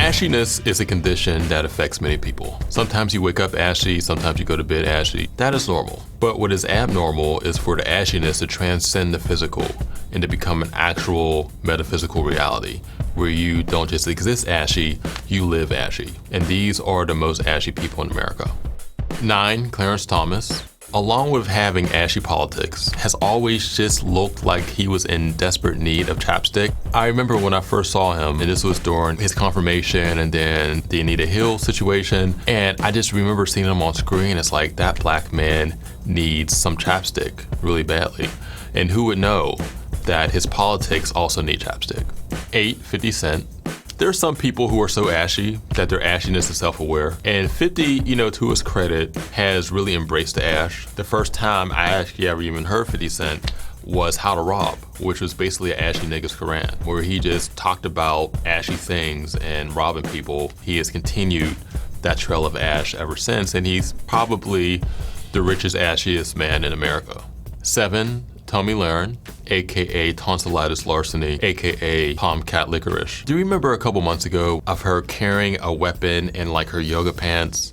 Ashiness is a condition that affects many people. Sometimes you wake up ashy, sometimes you go to bed ashy. That is normal. But what is abnormal is for the ashiness to transcend the physical and to become an actual metaphysical reality where you don't just exist ashy, you live ashy. And these are the most ashy people in America. 9, Clarence Thomas, along with having ashy politics, has always just looked like he was in desperate need of chapstick. I remember when I first saw him, and this was during his confirmation and then the Anita Hill situation, and I just remember seeing him on screen. It's like, that black man needs some chapstick really badly. And who would know that his politics also need chapstick? 8, 50 Cent. There are some people who are so ashy that their ashiness is self-aware. And 50, to his credit, has really embraced the ash. The first time I actually ever even heard 50 Cent was How to Rob, which was basically an ashy nigga's Quran, where he just talked about ashy things and robbing people. He has continued that trail of ash ever since, and he's probably the richest, ashiest man in America. 7, Tomi Lahren, aka tonsillitis larceny, aka tomcat licorice. Do you remember a couple months ago of her carrying a weapon in like her yoga pants?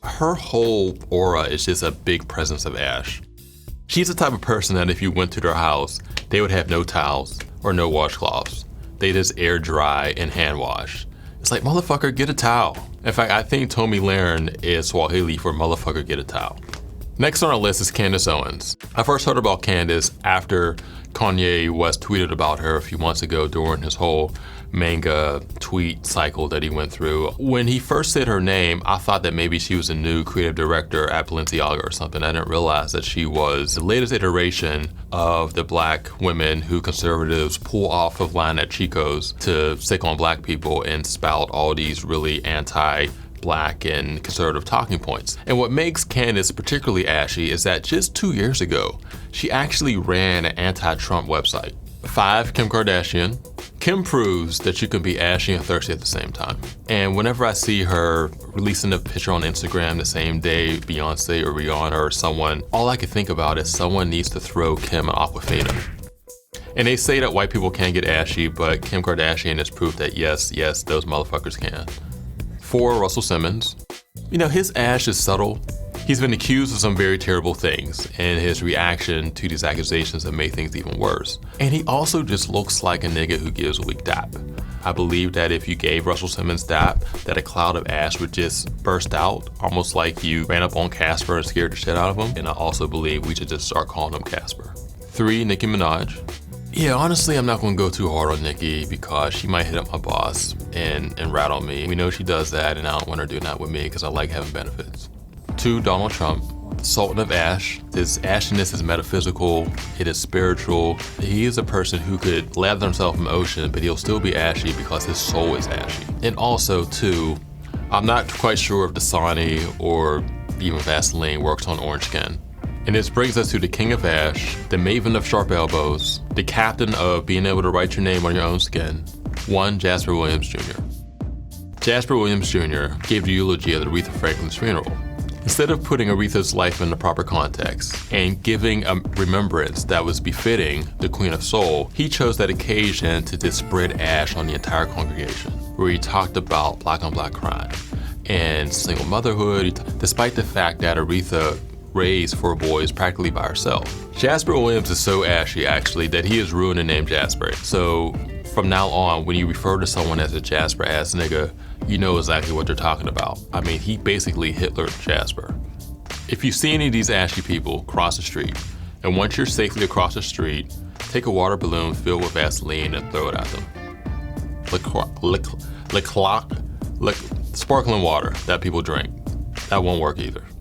Her whole aura is just a big presence of ash. She's the type of person that if you went to their house, they would have no towels or no washcloths. They just air dry and hand wash. It's like, motherfucker, get a towel. In fact, I think Tomi Lahren is Swahili for motherfucker, get a towel. Next on our list is Candace Owens. I first heard about Candace after Kanye West tweeted about her a few months ago during his whole manga tweet cycle that he went through. When he first said her name, I thought that maybe she was a new creative director at Balenciaga or something. I didn't realize that she was the latest iteration of the black women who conservatives pull off of line at Chico's to stick on black people and spout all these really anti-black and conservative talking points. And what makes Candace particularly ashy is that just 2 years ago, she actually ran an anti-Trump website. 5, Kim Kardashian. Kim proves that you can be ashy and thirsty at the same time. And whenever I see her releasing a picture on Instagram the same day Beyonce or Rihanna or someone, all I can think about is someone needs to throw Kim an Aquafina. And they say that white people can't get ashy, but Kim Kardashian has proved that yes, those motherfuckers can. 4, Russell Simmons. His ash is subtle. He's been accused of some very terrible things, and his reaction to these accusations have made things even worse. And he also just looks like a nigga who gives a weak dap. I believe that if you gave Russell Simmons dap, that a cloud of ash would just burst out, almost like you ran up on Casper and scared the shit out of him. And I also believe we should just start calling him Casper. 3, Nicki Minaj. Yeah, honestly, I'm not gonna go too hard on Nicki because she might hit up my boss and rat on me. We know she does that, and I don't want her doing that with me because I like having benefits. 2, Donald Trump, the Sultan of Ash. His ashiness is metaphysical, it is spiritual. He is a person who could lather himself in the ocean, but he'll still be ashy because his soul is ashy. And also, too, I'm not quite sure if Dasani or even Vaseline works on orange skin. And this brings us to the king of ash, the maven of sharp elbows, the captain of being able to write your name on your own skin. 1, Jasper Williams Jr. Jasper Williams Jr. gave the eulogy at Aretha Franklin's funeral. Instead of putting Aretha's life in the proper context and giving a remembrance that was befitting the Queen of Soul, he chose that occasion to just spread ash on the entire congregation, where he talked about black on black crime and single motherhood, despite the fact that Aretha raised 4 boys practically by herself. Jasper Williams is so ashy, actually, that he has ruined the name Jasper. So from now on, when you refer to someone as a Jasper ass nigga, you know exactly what they're talking about. I mean, he basically Hitler Jasper. If you see any of these ashy people cross the street, and once you're safely across the street, take a water balloon filled with Vaseline and throw it at them. Lick sparkling water that people drink. That won't work either.